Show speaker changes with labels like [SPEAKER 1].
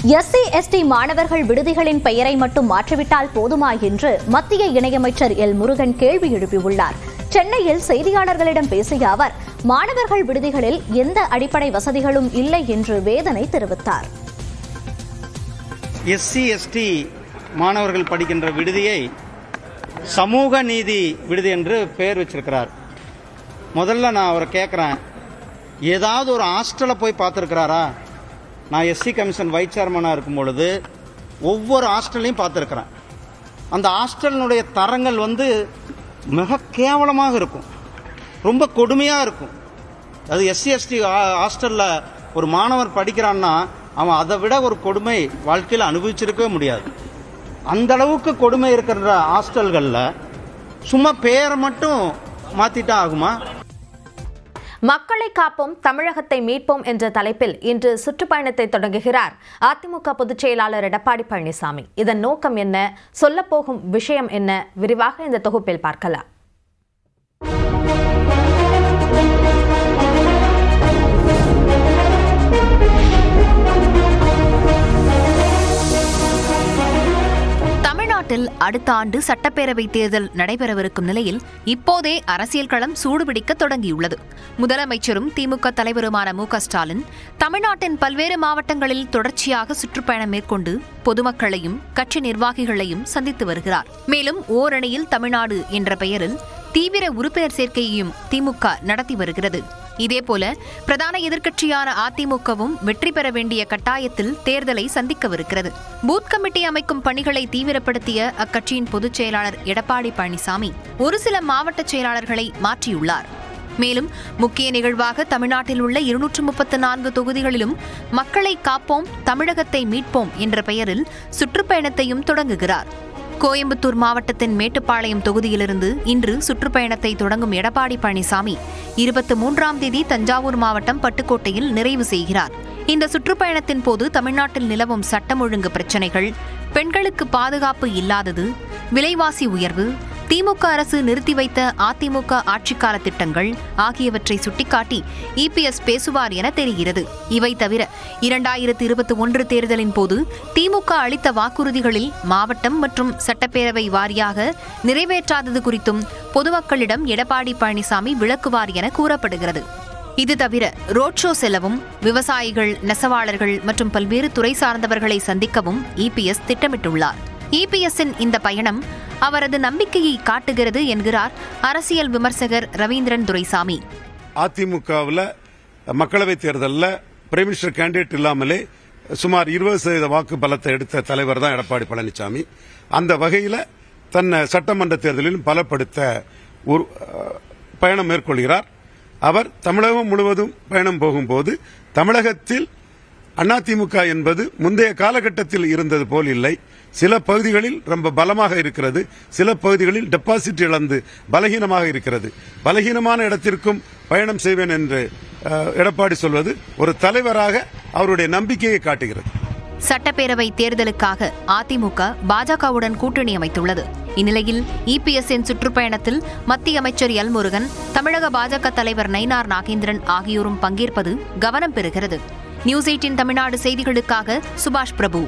[SPEAKER 1] SC/ST மாணவர்கள் விடுதிகளின் பெயரை மட்டும் மாற்றிவிட்டால் போதுமா என்று மத்திய இணையமைச்சர் எல் முருகன் கேள்வி எழுப்பியுள்ளார். சென்னையில் செய்தியாளர்களிடம் பேசிய அவர், மாணவர்கள் விடுதிகளில் எந்த அடிப்படை வசதிகளும் இல்லை என்று வேதனை தெரிவித்தார்.
[SPEAKER 2] SC/ST மாணவர்கள் படிக்கின்ற விடுதியை சமூக நீதி விடுதி என்று பெயர் வச்சிருக்கிறார். முதல்ல நான் அவரை கேட்குறேன், ஏதாவது ஒரு ஹாஸ்டலை போய் பார்த்துருக்கிறாரா? நான் SC கமிஷன் வைஸ் சேர்மனாக இருக்கும் பொழுது ஒவ்வொரு ஹாஸ்டல்லையும் பார்த்துருக்குறேன். அந்த ஹாஸ்டலினுடைய தரங்கள் மிக கேவலமாக இருக்கும், ரொம்ப கொடுமையாக இருக்கும். அது SC/ST ஹாஸ்டலில் ஒரு மாணவர் படிக்கிறான்னா அவன் அதை விட ஒரு கொடுமை வாழ்க்கையில் அனுபவிச்சிருக்கவே முடியாது. அந்த அளவுக்கு கொடுமை இருக்கிற ஹாஸ்டல்களில் சும்மா பேரை மட்டும் மாற்றிட்டா ஆகுமா?
[SPEAKER 3] மக்களை காப்போம், தமிழகத்தை மீட்போம் என்ற தலைப்பில் இன்று சுற்றுப்பயணத்தை தொடங்குகிறார் அதிமுக பொதுச் செயலாளர் எடப்பாடி பழனிசாமி. இதன் நோக்கம் என்ன, சொல்லப்போகும் விஷயம் என்ன, விரிவாக இந்த தொகுப்பில் பார்க்கலாம்.
[SPEAKER 4] தமிழ்நாட்டில் அடுத்த ஆண்டு சட்டப்பேரவை தேர்தல் நடைபெறவிருக்கும் நிலையில் இப்போதே அரசியல் களம் சூடுபிடிக்க தொடங்கியுள்ளது. முதலமைச்சரும் திமுக தலைவருமான மு.க.ஸ்டாலின் தமிழ்நாட்டின் பல்வேறு மாவட்டங்களில் தொடர்ச்சியாக சுற்றுப்பயணம் மேற்கொண்டு பொதுமக்களையும் கட்சி நிர்வாகிகளையும் சந்தித்து வருகிறார். மேலும் ஓரணியில் தமிழ்நாடு என்ற பெயரில் தீவிர உறுப்பினர் சேர்க்கையையும் திமுக நடத்தி வருகிறது. இதேபோல பிரதான எதிர்க்கட்சியான அதிமுகவும் வெற்றி பெற வேண்டிய கட்டாயத்தில் தேர்தலை சந்திக்கவிருக்கிறது. பூத் கமிட்டி அமைக்கும் பணிகளை தீவிரப்படுத்திய அக்கட்சியின் பொதுச் செயலாளர் எடப்பாடி பழனிசாமி ஒரு சில மாவட்ட செயலாளர்களை மாற்றியுள்ளார். மேலும் முக்கிய நிகழ்வாக தமிழ்நாட்டில் உள்ள 234 தொகுதிகளிலும் மக்களை காப்போம், தமிழகத்தை மீட்போம் என்ற பெயரில் சுற்றுப்பயணத்தையும் தொடங்குகிறார். கோயம்புத்தூர் மாவட்டத்தின் மேட்டுப்பாளையம் தொகுதியிலிருந்து இன்று சுற்றுப்பயணத்தை தொடங்கும் எடப்பாடி பழனிசாமி 23ஆம் தேதி தஞ்சாவூர் மாவட்டம் பட்டுக்கோட்டையில் நிறைவு செய்கிறார். இந்த சுற்றுப்பயணத்தின் போது தமிழ்நாட்டில் நிலவும் சட்டம் ஒழுங்கு பிரச்சினைகள், பெண்களுக்கு பாதுகாப்பு இல்லாதது, விலைவாசி உயர்வு, திமுக அரசு நிறுத்தி வைத்த அதிமுக ஆட்சிக்கால திட்டங்கள் ஆகியவற்றை சுட்டிக்காட்டி EPS பேசுவார் என தெரிகிறது. இவை தவிர 2021 தேர்தலின் போது திமுக அளித்த வாக்குறுதிகளில் மாவட்டம் மற்றும் சட்டப்பேரவை வாரியாக நிறைவேற்றாதது குறித்தும் பொதுமக்களிடம் எடப்பாடி பழனிசாமி விளக்குவார் என கூறப்படுகிறது. இது தவிர ரோட் ஷோ செல்லவும், விவசாயிகள், நெசவாளர்கள் மற்றும் பல்வேறு துறை சார்ந்தவர்களை சந்திக்கவும் EPS திட்டமிட்டுள்ளார். EPSன் இந்த பயணம் அவரது நம்பிக்கையை காட்டுகிறது என்கிறார் அரசியல் விமர்சகர் ரவீந்திரன் துரைசாமி.
[SPEAKER 5] அதிமுகவில் மக்களவைத் தேர்தலில் பிரைம் மினிஸ்டர் கேண்டிடேட் இல்லாமலே சுமார் 20% வாக்கு பலத்தை எடுத்த தலைவர் தான் எடப்பாடி பழனிசாமி. அந்த வகையில் தன்னை சட்டமன்ற தேர்தலிலும் பலப்படுத்த ஒரு பயணம் மேற்கொள்கிறார். அவர் தமிழகம் முழுவதும் பயணம் போகும்போது தமிழகத்தில் அதிமுக என்பது முந்தைய காலகட்டத்தில் இருந்தது போல் இல்லை. சில பகுதிகளில் ரொம்ப பலமாக இருக்கிறது, சில பகுதிகளில் டெபாசிட் இழந்து பலகீனமாக இருக்கிறது. பலகீனமான இடத்திற்கும் பயணம் செய்வேன் என்று எடப்பாடி சொல்வது ஒரு தலைவராக அவருடைய நம்பிக்கையை காட்டுகிறது.
[SPEAKER 4] சட்டப்பேரவை தேர்தலுக்காக அதிமுக பாஜகவுடன் கூட்டணி அமைத்துள்ளது. இந்நிலையில் EPSன் சுற்றுப்பயணத்தில் மத்திய அமைச்சர் எல் முருகன், தமிழக பாஜக தலைவர் நயினார் நாகேந்திரன் ஆகியோரும் பங்கேற்பது கவனம் பெறுகிறது. நியூஸ் 18 தமிழ்நாடு செய்திகளுக்காக சுபாஷ் பிரபு.